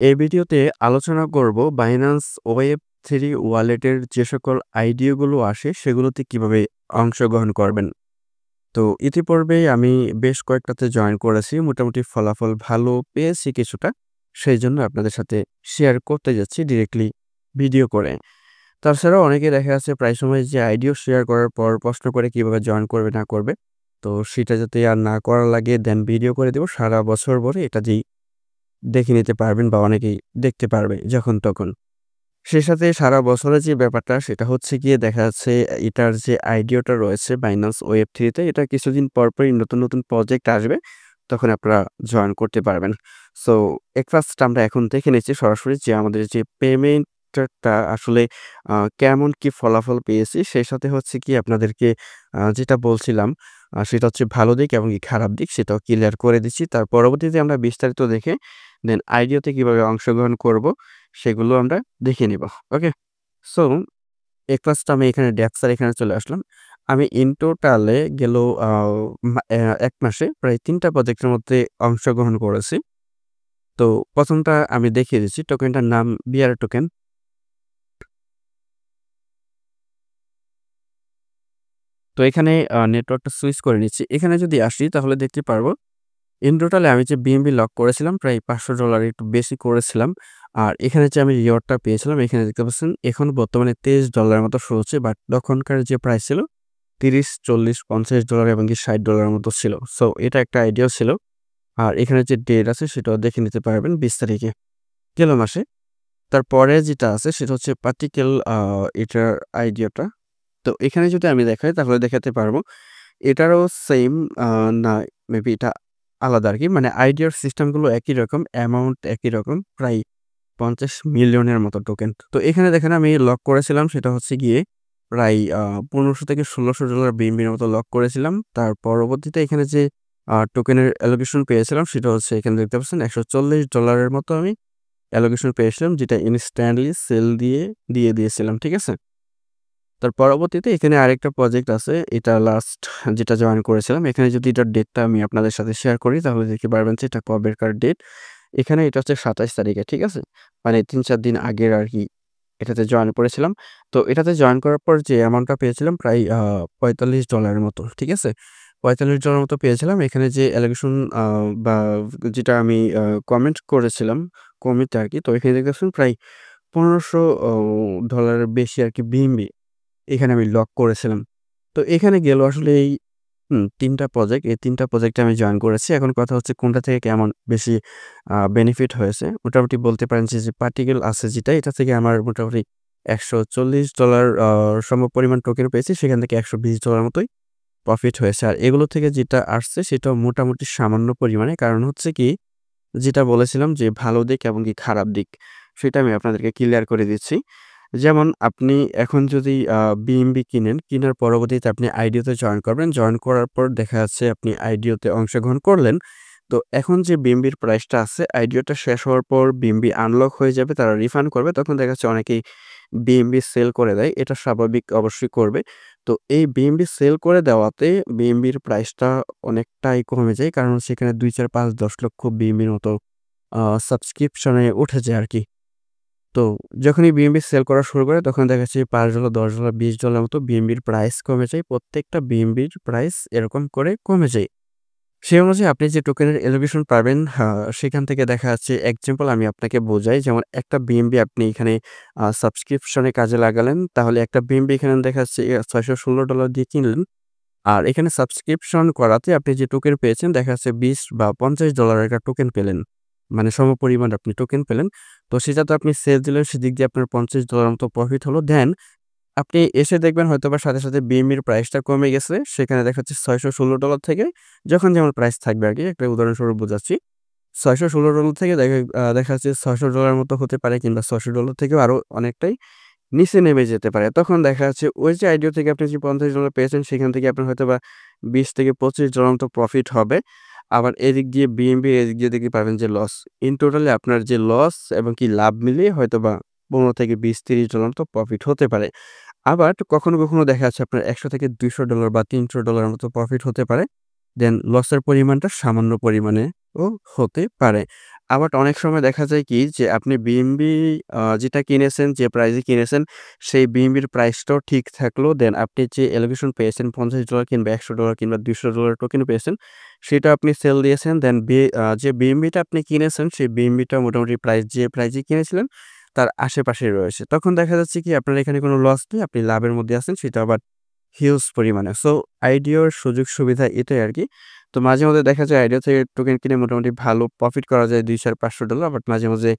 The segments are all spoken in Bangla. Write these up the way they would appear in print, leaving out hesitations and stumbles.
এই ভিডিওতে আলোচনা করব Binance Web3 ওয়ালেটের যে সকল আইডিয়াগুলো আসে সেগুলোতে কিভাবে অংশগ্রহণ করবেন। তো ইতিপূর্বেই আমি বেশ কয়েকটাতে জয়েন করেছি। মোটামুটি ফলাফল ভালো পেয়েছি কিছুটা। সেইজন্য আপনাদের সাথে শেয়ার করতে যাচ্ছি ডিরেক্টলি ভিডিও করে। তাছাড়াও অনেকে দেখা যাচ্ছে প্রায় সময় যে আইডিয়া শেয়ার করার পর প্রশ্ন করে কিভাবে জয়েন করবে না করবে। তো সেটা যাতে আর না করা লাগে দেন ভিডিও করে দেব। সারা বছর ভরে এটা যেই দেখে নিতে পারবেন বা অনেকেই দেখতে পারবে যখন তখন। সেই সাথে সারা বছরের যে ব্যাপারটা সেটা হচ্ছে গিয়ে দেখা যাচ্ছে এটার যে আইডিয়াটা রয়েছে Binance Web3 তে এটা কিছুদিন পরপরই নতুন প্রজেক্ট আসবে। তখন আপনারা জয়েন করতে পারবেন। সো ফার্স্ট আমরা এখন দেখে নিচ্ছি সরাসরি যে আমাদের যে পেমেন্টটা আসলে কেমন কি ফলাফল পেয়েছি সেই সাথে হচ্ছে কি আপনাদেরকে যেটা বলছিলাম সেটা হচ্ছে ভালো দিক এবং কি খারাপ দিক সেটাও ক্লিয়ার করে দিচ্ছি। তার পরবর্তীতে আমরা বিস্তারিত দেখে দেন আইডিয়াতে কিভাবে অংশগ্রহণ করব সেগুলো আমরা দেখে নিব। ওকে? সো ফার্স্ট আমি এখানে ডেক্সার এখানে চলে আসলাম। আমি ইন টোটালে গেল আ মা ১ মাসে প্রায় ৩ টা প্রজেক্টের মধ্যে অংশগ্রহণ করেছি। তো ১ম টা আমি দেখিয়ে দিচ্ছি। টোকেনটার নাম বিয়ার টোকেন। তো এখানে নেটওয়ার্কটা সুইচ করে নিচ্ছি। এখানে যদি আসি তাহলে দেখতে পারবো ইন টোটালে আমি যে BNB লক করেছিলাম প্রায় $500 একটু বেশি করেছিলাম। আর এখানে যে আমি রিওয়ার্ডটা পেয়েছিলাম এখানে দেখতে পাচ্ছেন এখন বর্তমানে $23 মতো শো হচ্ছে। বাট তখনকার যে প্রাইস ছিল ৩০, ৪০, $50 এবং কি $60 মতো ছিল। সো এটা একটা আইডিয়া ছিল। আর এখানে যে ডেট আছে সেটাও দেখে নিতে পারবেন ২০ তারিখে গেল মাসে। তারপরে যেটা আছে সেটা হচ্ছে পার্টিকেল এটার আইডিয়াটা। তো এখানে যদি আমি দেখাই তাহলে দেখাতে পারবো। এটারও সেইম আ না মেবি এটা আলাদা আরকি। মানে আইডিয়ার সিস্টেমগুলো একই রকম, অ্যামাউন্ট একই রকম। প্রায় ৫০ মিলিয়নের মতো টোকেন। তো এখানে দেখেন আমি লক করেছিলাম সেটা হচ্ছে গিয়ে প্রায় $১৫০০ থেকে $১৬০০ বিএনবির মতো লক করেছিলাম। তার পরবর্তীতে এখানে যে টোকেনের অ্যালোকেশন পেয়েছিলাম সেটা হচ্ছে এখানে দেখতে পাচ্ছেন $১৪০ এর মতো আমি অ্যালোকেশন পেয়েছিলাম যেটা ইনস্ট্যান্টলি সেল দিয়ে দিয়েছিলাম। ঠিক আছে? তার পরবর্তীতে এখানে আরেকটা প্রজেক্ট আছে। এটা লাস্ট যেটা জয়েন করেছিলাম। এখানে যদি এটার ডেটটা আমি আপনাদের সাথে শেয়ার করি তাহলে দেখতে পারবেন যে এটা কবেকার ডেট। এখানে এটা হচ্ছে ২৭ তারিখে, ঠিক আছে? মানে ৩-৪ দিন আগের আরকি এটাতে জয়েন করেছিলাম। তো এটাতে জয়েন করার পর যে অ্যামাউন্টটা পেয়েছিলাম প্রায় $৪৫ এর মতো, ঠিক আছে? $৪৫ মতো পেয়েছিলাম। এখানে যে অ্যালোকেশন বা যেটা আমি কমেন্ট করেছিলাম কমিতে আরকি। তো এখানে দেখতে পাচ্ছেন প্রায় $১৫০০ ডলারের বেশি আরকি বিএনবি এখানে আমি লক করেছিলাম। তো এখানে গেল আসলে এই ৩ টা প্রজেক্ট। এই ৩ টা প্রজেক্টে আমি জয়েন করেছি। এখন কথা হচ্ছে কোনটা থেকে কেমন বেশি বেনিফিট হয়েছে। মোটামুটি বলতে পারেন যে পার্টিকেল আছে যেটা, এটা থেকে আমার মোটামুটি $১৪০ সমপরিমাণ টোকেন পেয়েছি। সেখান থেকে $১২০ মতোই প্রফিট হয়েছে। আর এগুলো থেকে যেটা আসছে সেটাও মোটামুটি সামান্য পরিমাণে। কারণ হচ্ছে কি, যেটা বলেছিলাম যে ভালো দিক এবং কি খারাপ দিক, সেটা আমি আপনাদেরকে ক্লিয়ার করে দিচ্ছি। যেমন আপনি এখন যদি বিএমবি কিনেন, কিনার পরবর্তীতে আপনি আইডিওতে জয়েন করবেন। জয়েন করার পর দেখা যাচ্ছে আপনি আইডিওতে অংশগ্রহণ করলেন। তো এখন যে বিএমবির প্রাইসটা আছে, আইডিওটা শেষ হওয়ার পর বিএমবি আনলক হয়ে যাবে, তারা রিফান্ড করবে। তখন দেখা যাচ্ছে অনেকেই বিএমবি সেল করে দেয়। এটা স্বাভাবিক অবশ্যই করবে। তো এই বিএমবি সেল করে দেওয়াতে বিএমবির প্রাইসটা অনেকটাই কমে যায়। কারণ সেখানে ২, ৪, ৫, ১০ লক্ষ বিএমবির মতো আ সাবস্ক্রিপশনে উঠে যায় আরকি। তো যখনই বিএমবি সেল করা শুরু করে তখন দেখা যাচ্ছে $৫, $১০, $২০ মতো বিএমবির প্রাইস কমে যায়। প্রত্যেকটা বিএমবির প্রাইস এরকম করে কমে যায়। সেই অনুযায়ী আপনি যে টোকেনের এলোকেশন পাবেন সেখান থেকে দেখা যাচ্ছে এক্সাম্পল আমি আপনাকে বোঝাই। যেমন একটা বিএমবি আপনি এখানে সাবস্ক্রিপশনে কাজে লাগালেন। তাহলে একটা বিএমবি এখানে দেখা যাচ্ছে $৬১৬ দিয়ে কিনলেন। আর এখানে সাবস্ক্রিপশন করাতে আপনি যে টোকেন পেয়েছেন দেখা যাচ্ছে $২০ বা $৫০ একটা টোকেন পেলেন। মানে সমপরিমাণ আপনি টোকেন পেলেন। তো সেটা তো আপনি সেল দিলেন সেদিক দিয়ে আপনার $৫০ মতো প্রফিট হলো। দেন আপনি এসে দেখবেন হয়তোবা সাথে বিএমবির প্রাইসটা কমে গেছে। সেখানে দেখা যাচ্ছে $৬১৬ থেকে যখন যেমন প্রাইস থাকবে আরকি একটা উদাহরণস্বরূপ বোঝাচ্ছি। $৬১৬ থেকে দেখা যাচ্ছে $৬০০ মতো হতে পারে কিংবা $৬০০ থেকেও আরো অনেকটাই নিচে নেমে যেতে পারে। তখন দেখা যাচ্ছে ওই যে আইডিয়া থেকে আপনি যে $৫০ পেয়েছেন সেখান থেকে আপনার হয়তোবা $২০ থেকে $২৫ মতো প্রফিট হবে। আবার এদিক দিয়ে বিএনবি এদিক দিয়ে দেখতে পাবেন যে লস। ইন টোটালি আপনার যে লস এবং কি লাভ মিলিয়ে হয়তোবা ১৫ থেকে $২০-৩০ মতো প্রফিট হতে পারে। আবার কখনো দেখা যাচ্ছে আপনার $১০০ থেকে $২০০ বা $৩০০ মতো প্রফিট হতে পারে। দেন লসের পরিমাণটা সামান্য পরিমাণে ও হতে পারে। আবার অনেক সময় দেখা যায় কি যে আপনি বিএনবি যেটা কিনেছেন, যে প্রাইসে কিনেছেন সেই বিএনবির প্রাইসটাও ঠিক থাকলো। দেন আপনি যে অ্যালোকেশন পেয়েছেন $50 কিংবা $100 কিংবা $200 টোকেন পেয়েছেন, সেটা আপনি সেল দিয়েছেন। দেন যে বিএনবিটা আপনি কিনেছেন সেই বিএনবিটা মোটামুটি যে প্রাইসে কিনেছিলেন তার আশেপাশেই রয়েছে। তখন দেখা যাচ্ছে কি আপনার এখানে কোনো লস নেই, আপনি লাভের মধ্যে আছেন, সেটা আবার হিউজ পরিমাণে। সো আইডিওর সুযোগ সুবিধা এটাই আরকি। তো মাঝে মধ্যে দেখা যায় আইডিয়া থেকে টোকেন কিনে মোটামুটি ভালো প্রফিট করা যায় $200-500, বাট মাঝে, মাঝে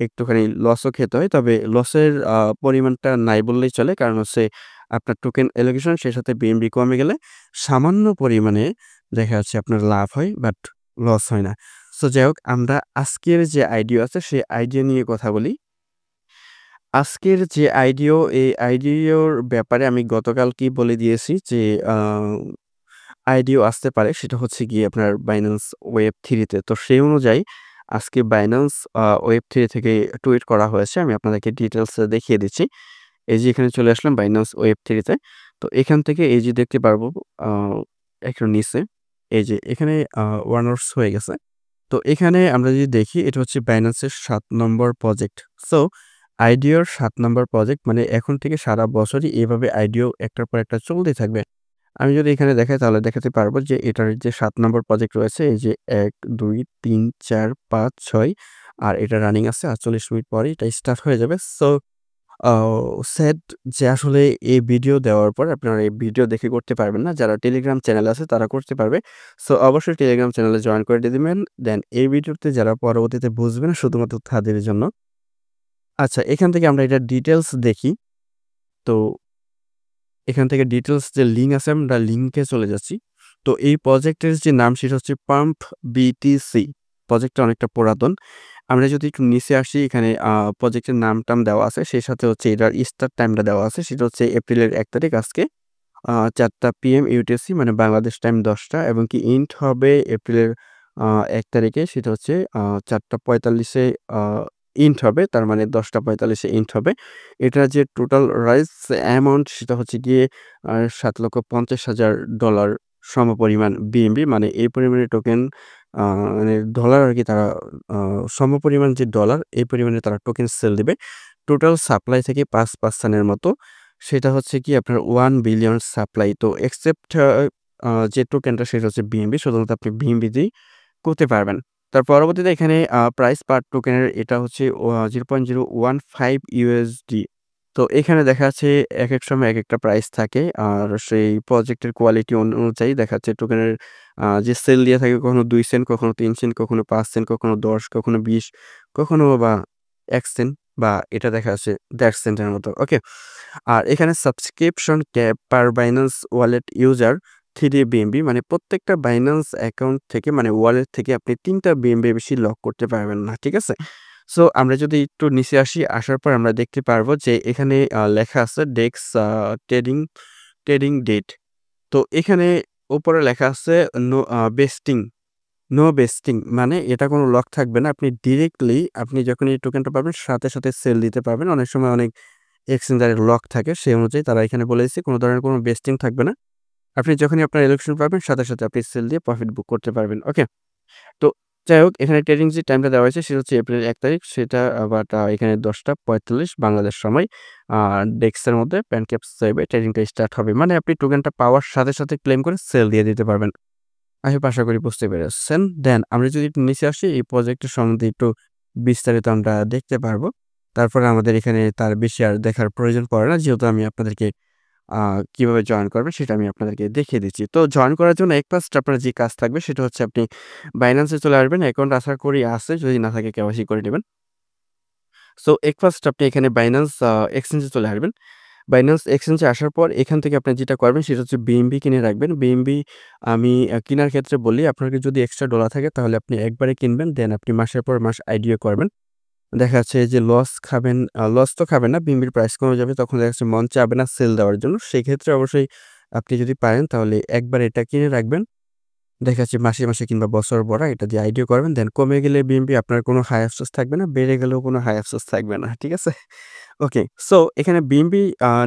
একটুখানি লসও খেতে হয়। তবে লসের পরিমাণটা নাই বললেই চলে। কারণ হচ্ছে আপনার টোকেন অ্যালোকেশন সেই সাথে বিএনবি কমে গেলে সামান্য পরিমাণে দেখা যাচ্ছে আপনার লাভ হয়, বাট লস হয় না। সো যাই হোক, আমরা আজকের যে আইডিয়া আছে সেই আইডিয়া নিয়ে কথা বলি। আজকের যে আইডিয়া, এই আইডিয়ার ব্যাপারে আমি গতকাল কি বলে দিয়েছি যে আ আইডিয়া আসতে পারে, সেটা হচ্ছে গিয়ে আপনার Binance Web 3 তে। তো সেই অনুযায়ী আজকে Binance Web 3 থেকে টুইট করা হয়েছে। আমি আপনাদেরকে ডিটেইলস দেখিয়ে দিচ্ছি। এই যে এখানে চলে আসলাম Binance Web 3 তে। তো এখান থেকে এই যে দেখতে পারবো আ একটু নিচে এই যে এখানে 1 আওয়ার্স হয়ে গেছে। তো এখানে আমরা যদি দেখি এটা হচ্ছে Binance এর ৭ নম্বর প্রজেক্ট। সো আইডিওর ৭ নম্বর প্রজেক্ট, মানে এখন থেকে সারা বছরই এভাবে আইডিও একটার পর একটা চলতেই থাকবে। আমি যদি এখানে দেখাই তাহলে দেখাতে পারবো যে এটার যে ৭ নম্বর প্রজেক্ট রয়েছে এই যে ১, ২, ৩, ৪, ৫, ৬ আর এটা রানিং আছে ৪৮ মিনিট পরে এটা স্টার্ট হয়ে যাবে। সো আ স্যাড যে আসলে এই ভিডিও দেওয়ার পর আপনারা এই ভিডিও দেখে করতে পারবেন না। যারা টেলিগ্রাম চ্যানেল আছে তারা করতে পারবে। সো অবশ্যই টেলিগ্রাম চ্যানেলে জয়েন করে দিয়ে দিবেন। দেন এই ভিডিওতে যারা পরবর্তীতে বুঝবে না শুধুমাত্র তাদের জন্য। আচ্ছা, এখান থেকে আমরা এটার ডিটেইলস দেখি। তো এখান থেকে ডিটেইলস যে লিঙ্ক আছে আমরা লিঙ্কে চলে যাচ্ছি। তো এই প্রজেক্টের যে নাম সেটা হচ্ছে পাম্প বিটিসি। প্রজেক্টটা অনেকটা পুরাতন। আমরা যদি একটু নিচে আসি এখানে প্রজেক্টের নাম-টাম দেওয়া আছে। সেই সাথে হচ্ছে এটার স্টার্ট টাইমটা দেওয়া আছে। সেটা হচ্ছে এপ্রিলের ১ তারিখ আজকে ৪টা PM ইউটিসি, মানে বাংলাদেশ টাইম ১০টা, এবং কি ইন্ট হবে এপ্রিলের আ ১ তারিখে, সেটা হচ্ছে ৪টা ৪৫ এ আ ইন্ট হবে। তার মানে ১০টা ৪৫ এ ইন্ট হবে। এটার যে টোটাল রাইজ অ্যামাউন্ট সেটা হচ্ছে গিয়ে $৭,৫০,০০০ সমপরিমাণ বিএনবি, মানে এই পরিমাণে টোকেন আ মানে ডলার আরকি তারা আ সমপরিমাণ যে ডলার এই পরিমাণে তারা টোকেন সেল দিবে। টোটাল সাপ্লাই থেকে ৫% এর মতো। সেটা হচ্ছে কি আপনার 1 বিলিয়ন সাপ্লাই। তো একসেপ্ট যে টোকেনটা সেটা হচ্ছে বিএনবি। শুধুমাত্র আপনি বিএনবি দিয়েই করতে পারবেন। তার পরবর্তীতে এখানে প্রাইস পার টোকেনের এটা হচ্ছে 0.015 ইউএসডি। তো এখানে দেখা যাচ্ছে একেক সময় একেকটা প্রাইস থাকে। আর সেই প্রজেক্টের কোয়ালিটি অনুযায়ী দেখা যাচ্ছে টোকেনের যে সেল দিয়ে থাকে কখনো ২ সেন্ট, কখনো ৩ সেন্ট, কখনো ৫ সেন্ট, কখনো ১০, কখনো ২০, কখনো বা ১ সেন্ট, বা এটা দেখা যাচ্ছে ১.৫ সেন্টের মতো। ওকে? আর এখানে সাবস্ক্রিপশন ক্যাপ পার Binance ওয়ালেট ইউজার 3 বিএনবি, মানে প্রত্যেকটা Binance অ্যাকাউন্ট থেকে, মানে ওয়ালেট থেকে আপনি ৩ টা বিএনবি বেশি লক করতে পারবেন না। ঠিক আছে? সো আমরা যদি একটু নিচে আসি, আসার পর আমরা দেখতে পারবো যে এখানে লেখা আছে ডেক্স ট্রেডিং ট্রেডিং ডেট। তো এখানে উপরে লেখা আছে নো বেস্টিং নো বেস্টিং, মানে এটা কোনো লক থাকবে না। আপনি ডিরেক্টলি আপনি যখন এই টোকেনটা পাবেন সাথে, সাথে সেল দিতে পারবেন। অনেক সময় অনেক এক্সচেঞ্জারের লক থাকে। সেই অনুযায়ী তারা এখানে বলে দিচ্ছে কোনো ধরনের কোনো বেস্টিং থাকবে না। আপনি যখনই আপনার এলোকেশন পাবেন সাথে, সাথে আপনি সেল দিয়ে প্রফিট বুক করতে পারবেন। ওকে? তো যাই হোক, এখানে ট্রেডিং যে টাইমটা দেওয়া হয়েছে সেটা হচ্ছে এপ্রিল ১ তারিখ। সেটা বাট এখানে ১০টা ৪৫ বাংলাদেশ সময় ডেক্সের মধ্যে প্যানকেপস ওয়েবে ট্রেডিংটা স্টার্ট হবে। মানে আপনি টোকেনটা পাওয়ার সাথে, সাথে ক্লেম করে সেল দিয়ে দিতে পারবেন। আশা করি বুঝতে পেরেছেন। দেন আমরা যদি একটু নিচে আসি এই প্রজেক্টের সম্বন্ধে একটু বিস্তারিত আমরা দেখতে পারবো। তারপরে আমাদের এখানে তার বেশি আর দেখার প্রয়োজন পড়ে না। যেহেতু আমি আপনাদেরকে আ কিভাবে জয়েন করবেন সেটা আমি আপনাদেরকে দেখিয়ে দিচ্ছি। তো জয়েন করার জন্য এক ফার্স্ট আপনার যে কাজ থাকবে সেটা হচ্ছে আপনি Binance এ চলে আসবেন। অ্যাকাউন্ট আশা করি আছে। যদি না থাকে কেওয়াইসি করে নিবেন। সো এক ফার্স্ট আপনি এখানে Binance এক্সচেঞ্জ এ চলে আসবেন। Binance Exchange এ আসার পর এখান থেকে আপনি যেটা করবেন সেটা হচ্ছে বিএনবি কিনে রাখবেন। বিএনবি আমি কেনার ক্ষেত্রে বলি, আপনার যদি এক্সট্রা ডলার থাকে তাহলে আপনি একবারে কিনবেন। দেন আপনি মাসের পর মাস আইডিয়া করবেন। দেখা যাচ্ছে যে লস খাবেন, লস তো খাবেন না। বিএনবির প্রাইস কমে যাবে, তখন দেখা যাচ্ছে মন চাবে না সেল দেওয়ার জন্য। সেক্ষেত্রে অবশ্যই আপনি যদি পারেন তাহলে একবারে এটা কিনে রাখবেন। দেখা যাচ্ছে মাসে, মাসে কিংবা বছর ভরা এটা দিয়ে আইডিয়া করবেন। দেন কমে গেলে বিএনবি আপনার কোনো হাই আফসোস থাকবে না। বেড়ে গেলেও কোনো হাই আফসোস থাকবে না। ঠিক আছে? ওকে। সো এখানে বিএনবি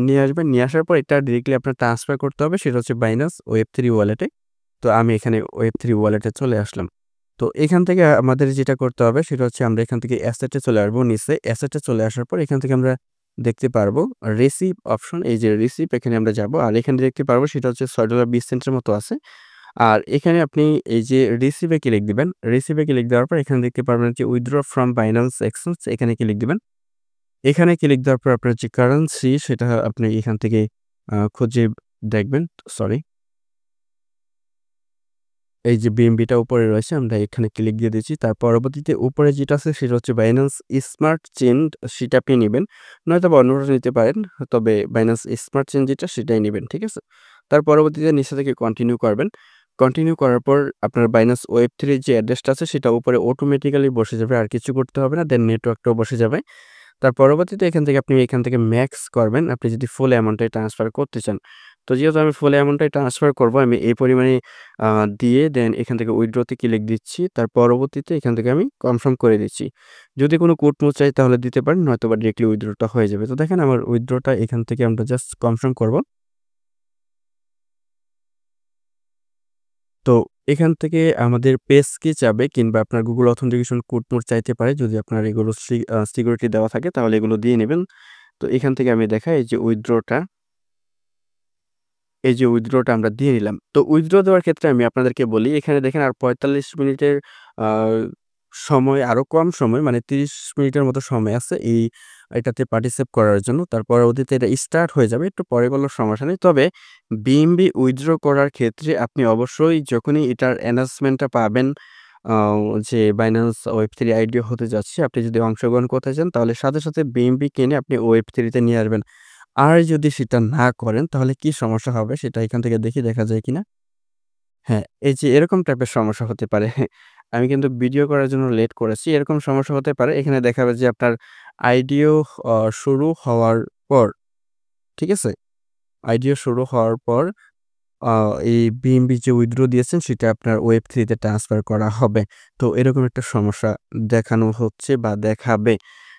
নিয়ে আসবেন। নিয়ে আসার পর এটা ডিরেক্টলি আপনার ট্রান্সফার করতে হবে। সেটা হচ্ছে Binance Web3 ওয়ালেটে। তো আমি এখানে Web3 ওয়ালেটে চলে আসলাম। তো এখান থেকে আমাদের যেটা করতে হবে সেটা হচ্ছে আমরা এখান থেকে অ্যাসেটে চলে আসবো নিচে। অ্যাসেটে চলে আসার পর এখান থেকে আমরা দেখতে পারবো রিসিভ অপশন, এই যে রিসিভ এখানে আমরা যাবো। আর এখানে দেখতে পারবো সেটা হচ্ছে $৬.২০ এর মতো আছে। আর এখানে আপনি এই যে রিসিভে ক্লিক দিবেন। রিসিভে ক্লিক দেওয়ার পর এখানে দেখতে পারবেন যে উইথড্র ফ্রম বাইন্যান্স এক্সচেঞ্জ, এখানে ক্লিক দিবেন। এখানে ক্লিক দেওয়ার পর আপনার যে কারেন্সি সেটা আপনি এখান থেকে খুঁজে দেখবেন। সরি, এই যে বিএমবিটা উপরে রয়েছে আমরা এখানে ক্লিক দিয়ে দিচ্ছি। তার পরবর্তীতে উপরে যেটা আছে সেটা হচ্ছে বাইন্যান্স স্মার্ট চেইন, সেটা আপনি নিবেন। নয়তোবা অন্যটা নিতে পারেন। তবে বাইন্যান্স স্মার্ট চেইন যেটা সেটাই নিবেন। ঠিক আছে? তার পরবর্তীতে নিচে থেকে কন্টিনিউ করবেন। কন্টিনিউ করার পর আপনার বাইন্যান্স Web3 যে অ্যাড্রেসটা আছে সেটা উপরে অটোমেটিক্যালি বসে যাবে। আর কিছু করতে হবে না। দেন নেটওয়ার্কটাও বসে যাবে। তার পরবর্তীতে এখান থেকে ম্যাক্স করবেন আপনি যদি ফুল অ্যামাউন্টটাই ট্রান্সফার করতে চান। তো যেহেতু আমি ফুল অ্যামাউন্টটাই ট্রান্সফার করব, আমি এই পরিমাণে দিয়ে দেন এখান থেকে উইথড্র তে ক্লিক দিচ্ছি। তার পরবর্তীতে এখান থেকে আমি কনফার্ম করে দিচ্ছি। যদি কোনো কোড মোড চাই তাহলে দিতে পারেন, নয়তোবা ডিরেক্টলি উইথড্রটা হয়ে যাবে। তো দেখেন আমার উইথড্রটা এখান থেকে আমরা জাস্ট কনফার্ম করব। তো এখান থেকে আমাদের পেজ কি চাবে কিংবা আপনার Google অথেন্টিকেশন কোড মোড চাইতে পারে। যদি আপনার এগুলো সিকিউরিটি দেওয়া থাকে তাহলে এগুলো দিয়ে নেবেন। তো এখান থেকে আমি দেখাই এই যে উইথড্রটা আমরা দিয়ে নিলাম। তো উইথড্র দেওয়ার ক্ষেত্রে আমি আপনাদেরকে বলি, এখানে দেখেন আর ৪৫ মিনিটের আ সময়, আরো কম সময় মানে ৩০ মিনিটের মতো সময় আছে এটাতে পার্টিসিপেট করার জন্য। তার পরবর্তীতে এটা স্টার্ট হয়ে যাবে। একটু পরে করলেও সমস্যা নেই। তবে বিএমবি উইথড্র করার ক্ষেত্রে আপনি অবশ্যই যখনই এটার অ্যানাউন্সমেন্টটা পাবেন, আ যে Binance Web3 আইডিও হতে যাচ্ছে, আপনি যদি অংশগ্রহণ করতে চান তাহলে সাথে, সাথে বিএমবি কিনে আপনি Web3 তে নিয়ে আসবেন। আর যদি সেটা না করেন তাহলে কি সমস্যা হবে সেটা এখান থেকে দেখি দেখা যায় কিনা? হ্যাঁ, এই যে এরকম টাইপের সমস্যা হতে পারে। আমি কিন্তু ভিডিও করার জন্য লেট করেছি। এরকম সমস্যা হতে পারে। এখানে দেখাবে যে আপনার আইডিও অ শুরু হওয়ার পর, ঠিক আছে? আইডিও শুরু হওয়ার পর আ এই বিএমবি যে উইথড্র দিয়েছেন সেটা আপনার Web3 তে ট্রান্সফার করা হবে। তো এরকম একটা সমস্যা দেখানো হচ্ছে বা দেখাবে।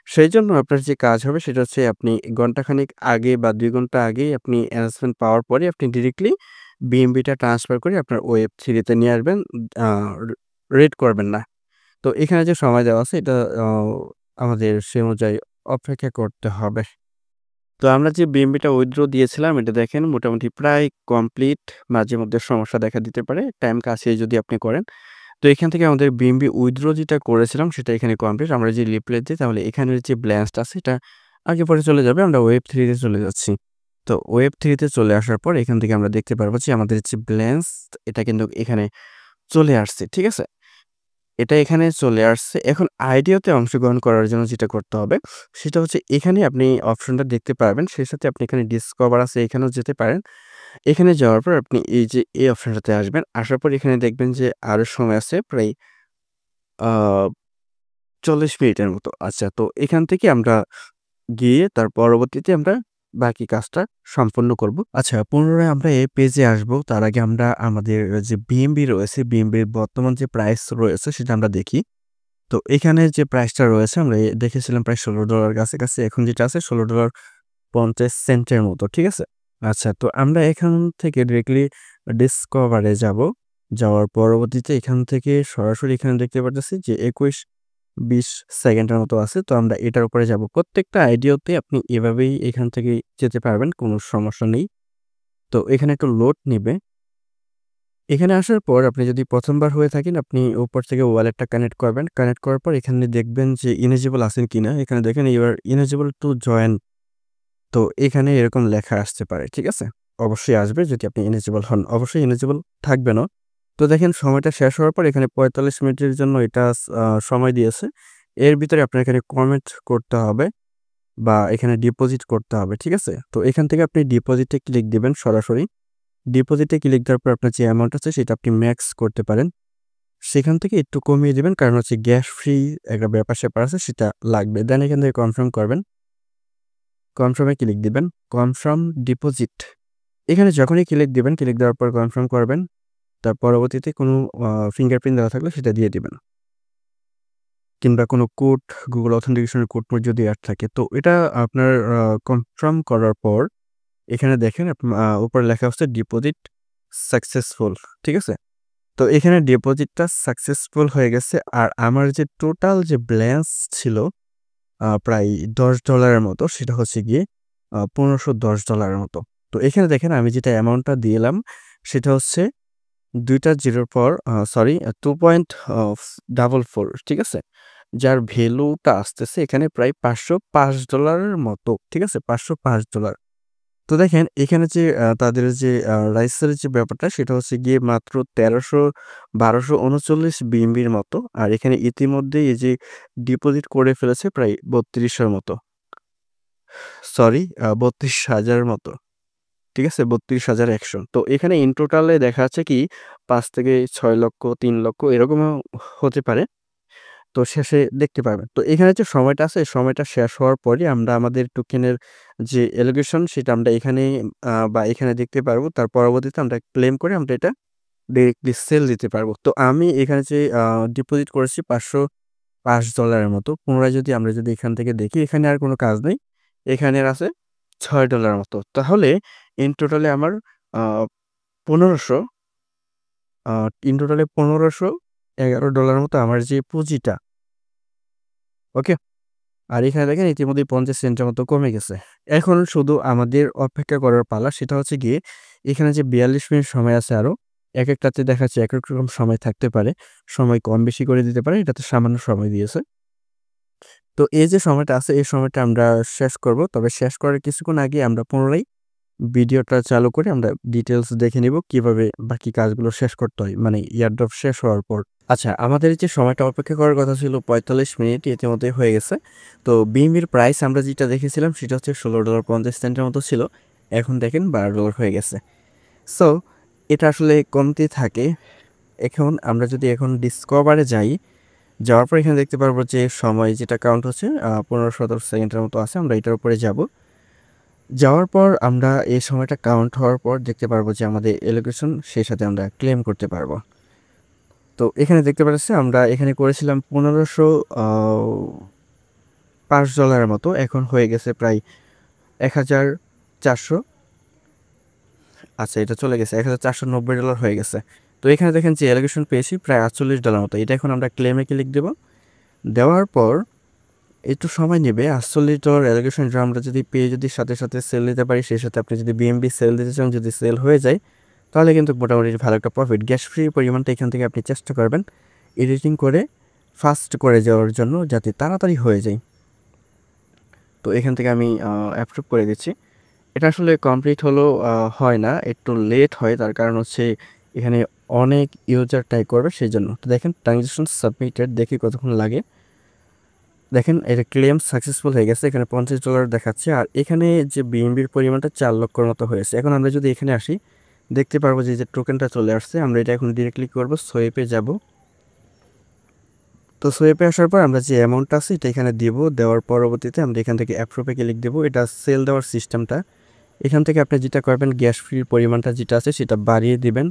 সেইজন্য আপনার যে কাজ হবে সেটা হচ্ছে আপনি ঘন্টাখানেক আগে বা ২ ঘন্টা আগেই আপনি অ্যানাউন্সমেন্ট পাওয়ার পরে আপনি ডিরেক্টলি বিএমবিটা ট্রান্সফার করে আপনার Web3 তে নিয়ে আসবেন। আ রেট করবেন না। তো এখানে যে সময় দেওয়া আছে এটা অ আমাদের সে অনুযায়ী অপেক্ষা করতে হবে। তো আমরা যে বিএমবিটা উইথড্র দিয়েছিলাম এটা দেখেন মোটামুটি প্রায় কমপ্লিট। মাঝে মধ্যে সমস্যা দেখা দিতে পারে টাইম কাছে যদি আপনি করেন। তো এখান থেকে আমাদের বিএমবি উইথড্র যেটা করেছিলাম সেটা এখানে কমপ্লিট। আমরা যদি রিপ্লে দিই তাহলে এখানের যে ব্যালেন্সটা আছে এটা আগে পরে চলে যাবে। আমরা Web3 তে চলে যাচ্ছি। তো Web3 তে চলে আসার পর এখান থেকে আমরা দেখতে পারবো যে আমাদের যে ব্যালেন্স এটা কিন্তু এখানে চলে আসছে। ঠিক আছে? এটা এখানে চলে আসছে। এখন আইডিয়াতে অংশগ্রহণ করার জন্য যেটা করতে হবে, সেটা হচ্ছে এখানে আপনি অপশনটা দেখতে পারবেন। সেই সাথে আপনি এখানে ডিসকভার আছে, এখানেও যেতে পারেন। এখানে যাওয়ার পর আপনি এই যে এই অপশনটাতে আসবেন। আসার পর এখানে দেখবেন যে আরো সময় আছে প্রায় আ ৪০ মিনিটের মতো। আচ্ছা, তো এখান থেকে আমরা গিয়ে তার পরবর্তীতে আমরা বাকি কাজটা সম্পন্ন করব। আচ্ছা, পুনরায় আমরা এই পেজে আসবো। তার আগে আমরা আমাদের যে বিএমবি রয়েছে, বিএমবির বর্তমান যে প্রাইস রয়েছে সেটা আমরা দেখি। তো এখানে যে প্রাইসটা রয়েছে আমরা দেখেছিলাম প্রায় $১৬ কাছাকাছি। এখন যেটা আছে $১৬.৫০ এর মতো। ঠিক আছে? আচ্ছা, তো আমরা এখান থেকে ডিরেক্টলি ডিসকভারে যাবো। যাওয়ার পরবর্তীতে এখান থেকে সরাসরি এখানে দেখতে পারতেছি যে ২১-২০ সেকেন্ডের মতো আছে। তো আমরা এটার উপরে যাবো। প্রত্যেকটা আইডিয়াতে আপনি এভাবেই এখান থেকে যেতে পারবেন। কোনো সমস্যা নেই। তো এখানে একটু লোড নিবে। এখানে আসার পর আপনি যদি ১ম বার হয়ে থাকেন আপনি উপর থেকে ওয়ালেটটা কানেক্ট করবেন। কানেক্ট করার পর এখানে দেখবেন যে ইলিজিবল আছেন কিনা। এখানে দেখেন you are eligible to join. তো এখানে এরকম লেখা আসতে পারে। ঠিক আছে? অবশ্যই আসবে যদি আপনি এলিজিবল হন। অবশ্যই এলিজিবল থাকবেনও। তো দেখেন সময়টা শেষ হওয়ার পর এখানে ৪৫ মিনিটের জন্য এটা সময় দিয়েছে। এর ভিতরে আপনার এখানে কমেন্ট করতে হবে বা এখানে ডিপোজিট করতে হবে। ঠিক আছে? তো এখান থেকে আপনি ডিপোজিটে ক্লিক দিবেন সরাসরি। ডিপোজিটে ক্লিক দেওয়ার পর আপনার যে অ্যামাউন্ট আছে সেটা আপনি ম্যাক্স করতে পারেন। সেখান থেকে একটু কমিয়ে দিবেন কারণ হচ্ছে গ্যাস ফ্রি একটা ব্যাপার-স্যাপার আছে সেটা লাগবে। দেন এখান থেকে কনফার্ম করবেন। কনফার্ম এ ক্লিক দিবেন। Confirm deposit. এখানে যখনই ক্লিক দিবেন, ক্লিক দেওয়ার পর কনফার্ম করবেন। তার পরবর্তীতে কোনো ফিঙ্গারপ্রিন্ট দেওয়া থাকলে সেটা দিয়ে দিবেন। কিংবা কোনো কোড, Google অথেন্টিকেশন এর কোড মোড যদি এড থাকে। তো এটা আপনার কনফার্ম করার পর এখানে দেখেন উপরে লেখা হচ্ছে ডিপোজিট সাকসেসফুল। ঠিক আছে? তো এখানে ডিপোজিটটা সাকসেসফুল হয়ে গেছে। আর আমার যে টোটাল যে ব্যালেন্স ছিল প্রায় $10 মতো, সেটা হচ্ছে গিয়ে $1510 মতো। তো এখানে দেখেন আমি যেটা অ্যামাউন্টটা দিলাম সেটা হচ্ছে ২ টা জিরোর পর সরি 2.44, ঠিক আছে? যার ভ্যালুটা আসতেছে এখানে প্রায় $505 মতো, ঠিক আছে? $505। তো দেখেন এখানে যে তাদের যে রাইসের যে ব্যাপারটা সেটা হচ্ছে গিয়ে মাত্র 1239 বিএমবির মতো। আর এখানে ইতিমধ্যেই এই যে ডিপোজিট করে ফেলেছে প্রায় ৩২০০ মতো। সরি ৩২,০০০ মতো। ঠিক আছে? ৩২,১০০। তো এখানে ইন টোটালে দেখা যাচ্ছে কি ৫ থেকে ৬ লক্ষ, ৩ লক্ষ এরকমও হতে পারে। তো শেষে দেখতে পারবেন। তো এখানে যে সময়টা আছে, এই সময়টা শেষ হওয়ার পরই আমরা আমাদের টোকেনের যে অ্যালোকেশন সেটা আমরা এখানে বা এখানে দেখতে পারবো। তার পরবর্তীতে আমরা ক্লেম করে আমরা এটা ডিরেক্টলি সেল দিতে পারবো। তো আমি এখানে যে ডিপোজিট করেছি $505 এর মতো। পুনরায় যদি আমরা যদি এখান থেকে দেখি এখানে আর কোনো কাজ নেই। এখানে আর আছে $6 মতো। তাহলে ইন টোটালে আমার আ ১৫০০ আ ইন টোটালে $১৫11 মতো আমার যে পুঁজিটা, ওকে? আর এখানে দেখেন ইতিমধ্যেই ৫০ সেন্টের মতো কমে গেছে। এখন শুধু আমাদের অপেক্ষা করার পালা। সেটা হচ্ছে গিয়ে এখানে যে ৪২ মিনিট সময় আছে আরো, একেকটাতে দেখাচ্ছে একেক রকম সময় থাকতে পারে। সময় কম বেশি করে দিতে পারে। এটাতে সামান্য সময় দিয়েছে। তো এই যে সময়টা আছে এই সময়টা আমরা শেষ করব। তবে শেষ করার কিছুক্ষণ আগে আমরা পুনরায় ভিডিওটা চালু করে আমরা ডিটেইলস দেখে নিব কিভাবে বাকি কাজগুলো শেষ করতে হয়। মানে এয়ারড্রপ শেষ হওয়ার পর। আচ্ছা, আমাদের যে সময়টা অপেক্ষা করার কথা ছিল ৪৫ মিনিট ইতিমধ্যেই হয়ে গেছে। তো বিএমবির প্রাইস আমরা যেটা দেখেছিলাম সেটা হচ্ছে $১৬.৫০ মতো ছিল। এখন দেখেন $১২ হয়ে গেছে। সো এটা আসলে কমতেই থাকে। এখন আমরা যদি এখন ডিসকভারে যাই, যাওয়ার পর এখানে দেখতে পারবো যে সময় যেটা কাউন্ট হচ্ছে ১৫-১৭ সেকেন্ডের মতো আছে। আমরা এটার উপরে যাব। যাওয়ার পর আমরা এই সময়টা কাউন্ট হওয়ার পর দেখতে পারবো যে আমাদের অ্যালোকেশন সেই সাথে আমরা ক্লেম করতে পারবো। তো এখানে দেখতে পাচ্ছি আমরা এখানে করেছিলাম $১৫০৫ এর মতো। এখন হয়ে গেছে প্রায় ১,৪০০। আচ্ছা, এটা চলে গেছে। $১,৪৯০ হয়ে গেছে। তো এখানে দেখেন যে অ্যালোকেশন পেয়েছি প্রায় $৪৮ মতো। এটা এখন আমরা ক্লেমে ক্লিক দেব। দেওয়ার পর একটু সময় নেবে। $৪৮ অ্যালোকেশনটা আমরা যদি পেয়ে যদি সাথে, সাথে সেল দিতে পারি, সেই সাথে আপনি যদি বিএমবি সেল দিতে চান, যদি সেল হয়ে যায়, তাহলে কিন্তু মোটামুটি ভালো একটা প্রফিট। গ্যাস ফ্রি পরিমাণটা এখান থেকে আপনি চেষ্টা করবেন এডিটিং করে ফাস্ট করে যাওয়ার জন্য যাতে তাড়াতাড়ি হয়ে যায়। তো এখান থেকে আমি অ্যাপ্রুভ করে দিচ্ছি। এটা আসলে কমপ্লিট হলেও হয় না, একটু লেট হয়। তার কারণ হচ্ছে এখানে অনেক ইউজার ট্রাই করবে সেজন্য। তো দেখেন ট্রানজ্যাকশন সাবমিটেড দেখি কতক্ষণ লাগে। দেখেন এটা ক্লেম সাকসেসফুল হয়ে গেছে। এখানে $50 দেখাচ্ছে। আর এখানে যে বিএনবির পরিমাণটা ৪ লক্ষর মতো হয়েছে। এখন আমরা যদি এখানে আসি দেখতে পারবো যে টোকেনটা চলে আসছে। আমরা এটা এখন ডিরেক্টলি করব, সোয়েপে যাব। তো সোয়েপে আসার পর আমরা যে অ্যামাউন্টটা আছে এটা এখানে দিব। দেওয়ার পরবর্তীতে আমরা এখান থেকে অ্যাপ্রুভে ক্লিক দেব। এটা সেল দেওয়ার সিস্টেমটা। এখান থেকে আপনি যেটা করবেন গ্যাস ফ্রির পরিমাণটা যেটা আছে সেটা বাড়িয়ে দিবেন।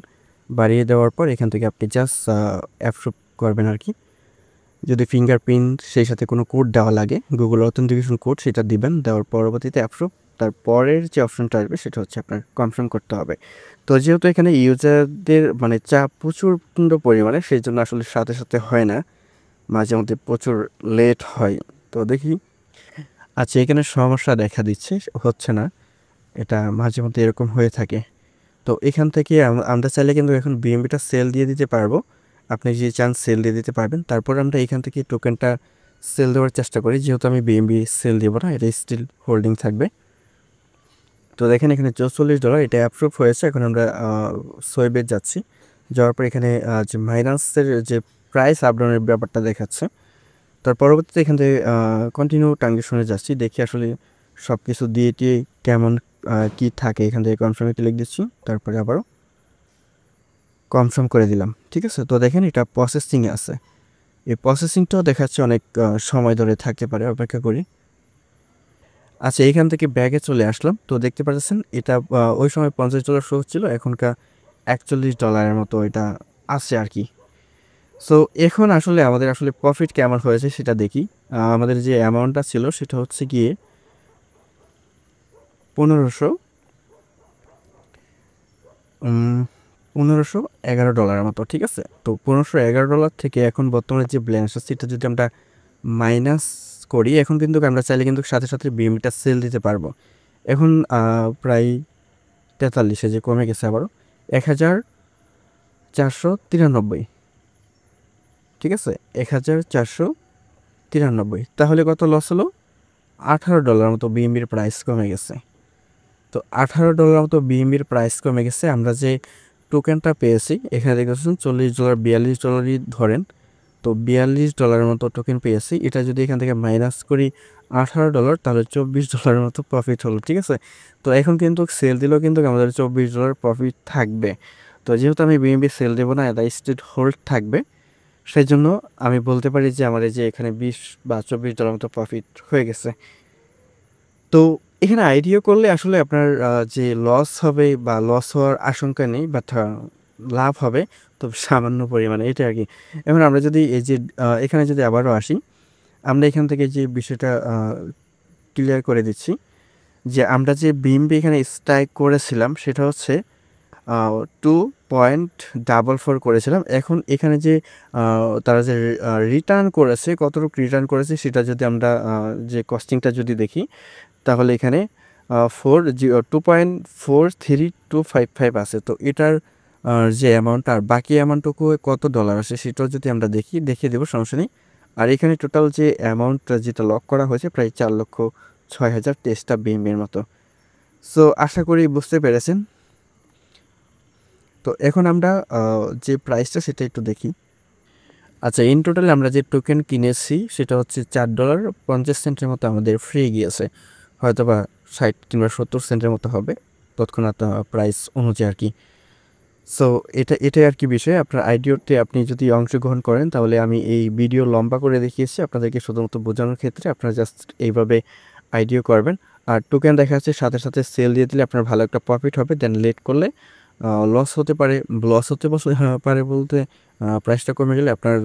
বাড়িয়ে দেওয়ার পর এখান থেকে আপনি জাস্ট অ্যাপ্রুভ করবেন আরকি। যদি ফিঙ্গারপ্রিন্ট সেই সাথে কোনো কোড দেওয়া লাগে, Google অথেন্টিকেশন কোড সেটা দিবেন। দেওয়ার পরবর্তীতে অ্যাপ্রুভ। তারপরের যে অপশনটা আসবে সেটা হচ্ছে আপনার কনফার্ম করতে হবে। তো যেহেতু এখানে ইউজারদের মানে চাপ প্রচণ্ড পরিমাণে, সেজন্য আসলে সাথে, সাথে হয় না। মাঝে মধ্যে প্রচুর লেট হয়। তো দেখি। আচ্ছা, এখানে সমস্যা দেখা দিচ্ছে, হচ্ছে না। এটা মাঝে মধ্যে এরকম হয়ে থাকে। তো এখান থেকে আমরা চাইলে কিন্তু এখন বিএমবিটা সেল দিয়ে দিতে পারবো। আপনি যদি চান সেল দিয়ে দিতে পারবেন। তারপর আমরা এখান থেকে টোকেনটা সেল দেওয়ার চেষ্টা করি। যেহেতু আমি বিএমবি সেল দিব না, এটা স্টিল হোল্ডিং থাকবে। তো দেখেন এখানে $৪৪ এটা অ্যাপ্রুভ হয়েছে। এখন আমরা সোয়েবে যাচ্ছি। যাওয়ার পর এখানে যে মাইনাসের যে প্রাইস আপ ডাউনের ব্যাপারটা দেখাচ্ছে। তার পরবর্তীতে এখান থেকে কন্টিনিউ ট্রানজ্যাকশনে যাচ্ছি। দেখি আসলে সব কিছু দিয়ে টিয়ে কেমন কী থাকে। এখান থেকে কনফার্মে ক্লিক দিচ্ছি। তারপরে আবারও কনফার্ম করে দিলাম। ঠিক আছে? তো দেখেন এটা প্রসেসিংয়ে আছে। এই প্রসেসিংটাও দেখাচ্ছে অনেক সময় ধরে থাকতে পারে। অপেক্ষা করি। আচ্ছা, এখান থেকে ব্যাগে চলে আসলাম। তো দেখতে পাচ্ছেন এটা ওই সময় $50 শো হচ্ছিল। এখনকার $৪১ এর মতো এটা আছে আরকি। সো এখন আসলে আমাদের আসলে প্রফিট কেমন হয়েছে সেটা দেখি। আমাদের যে অ্যামাউন্টটা ছিল সেটা হচ্ছে গিয়ে ১৫০০ উম $1511 মতো, ঠিক আছে? তো $1511 থেকে এখন বর্তমানে যে ব্যালেন্স আছে এটা যদি আমরা মাইনাস করি, এখন কিন্তু আমরা চাইলে কিন্তু সাথে সাথে বিএমবিটা সেল দিতে পারবো। এখন প্রায় 43 যে কমে গেছে আবারও 1493, ঠিক আছে? 1493, তাহলে কত লস হলো? $18 মতো বিএমবির প্রাইস কমে গেছে। তো $18 মতো বিএমবির প্রাইস কমে গেছে। আমরা যে টোকেনটা পেয়েছি এখানে দেখতেছেন $40, $42 ধরেন, তো $42 মতো টোকেন পেয়েছি। এটা যদি এখান থেকে মাইনাস করি $18, তাহলে $24 মতো প্রফিট হলো, ঠিক আছে? তো এখন কিন্তু সেল দিলেও কিন্তু আমাদের $24 প্রফিট থাকবে। তো যেহেতু আমি বিএমবি সেল দেবো না, এটা স্টেট হোল্ড থাকবে, সেই জন্য আমি বলতে পারি যে আমার এই যে এখানে $20 বা $24 মতো প্রফিট হয়ে গেছে। তো এখানে আইডিয়া করলে আসলে আপনার যে লস হবে বা লস হওয়ার আশঙ্কা নেই, বাট লাভ হবে তবে সামান্য পরিমাণে, এটা আর কি। এখন আমরা যদি এই যে এখানে যদি আবারও আসি, আমরা এখান থেকে যে বিষয়টা ক্লিয়ার করে দিচ্ছি যে আমরা যে বিএমবি এখানে স্ট্রাইক করেছিলাম সেটা হচ্ছে 2.44 করেছিলাম। এখন এখানে যে তারা যে রিটার্ন করেছে, কতটুকু রিটার্ন করেছে সেটা যদি আমরা যে কস্টিংটা যদি দেখি, তাহলে এখানে 2.43255 আছে। তো এটার যে অ্যামাউন্ট আর বাকি অ্যামাউন্টটুকু কত ডলার আছে সেটাও যদি আমরা দেখিয়ে দেবো, সমস্যা নেই। আর এখানে টোটাল যে অ্যামাউন্টটা যেটা লক করা হয়েছে প্রায় 4,06,023টা বিএমবির মতো। সো আশা করি বুঝতে পেরেছেন। তো এখন আমরা যে প্রাইসটা সেটা একটু দেখি। আচ্ছা, ইন টোটাল আমরা যে টোকেন কিনেছি সেটা হচ্ছে $4.50 মতো আমাদের ফ্রি গিয়েছে, হয়তো বা 60 কিংবা 70 সেন্টের মতো হবে তৎক্ষণাৎ প্রাইস অনুযায়ী আর কি। সো এটাই আর কি বিষয়। আপনার আইডিওতে আপনি যদি অংশগ্রহণ করেন তাহলে আমি এই ভিডিও লম্বা করে দেখিয়েছি আপনাদেরকে শুধুমাত্র বোঝানোর ক্ষেত্রে, আপনারা জাস্ট এইভাবে আইডিও করবেন। আর টোকেন দেখা যাচ্ছে সাথে সাথে সেল দিয়ে দিলে আপনার ভালো একটা প্রফিট হবে, দেন লেট করলে লস হতে পারে। পারে বলতে প্রাইসটা কমে গেলে আপনার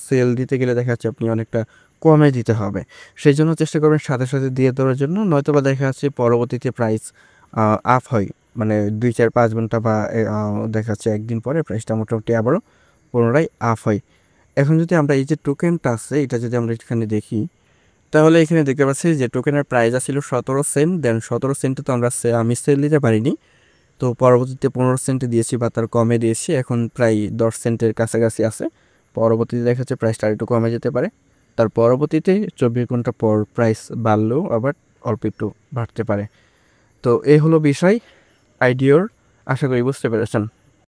সেল দিতে গেলে দেখা যাচ্ছে আপনি অনেকটা কমে দিতে হবে। সেই জন্য চেষ্টা করবেন সাথে সাথে দিয়ে দেওয়ার জন্য, নয়তোবা দেখা যাচ্ছে পরবর্তীতে প্রাইস আপ হয়, মানে 2-4-5 ঘন্টা বা দেখা যাচ্ছে একদিন পরে প্রাইসটা মোটামুটি আবারও পুনরায় আপ হয়। এখন যদি আমরা এই যে টোকেনটা আছে এটা যদি আমরা এখানে দেখি, তাহলে এখানে দেখতে পাচ্ছি যে টোকেনের প্রাইস ছিল 17 সেন্ট, দেন 17 সেন্টে তো আমি সেল দিতে পারিনি, তো পরবর্তীতে 15 সেন্টে দিয়েছি বা তার কমে দিয়েছি, এখন প্রায় 10 সেন্টের কাছাকাছি আছে। পরবর্তীতে দেখা যাচ্ছে প্রাইসটা আরেকটু কমে যেতে পারে, তার পরবর্তীতে 24 ঘন্টা পর প্রাইস বাড়লেও আবার অল্প একটু বাড়তে পারে। তো এই হলো বিষয় আইডিওর, আশা করি বুঝতে পেরেছেন।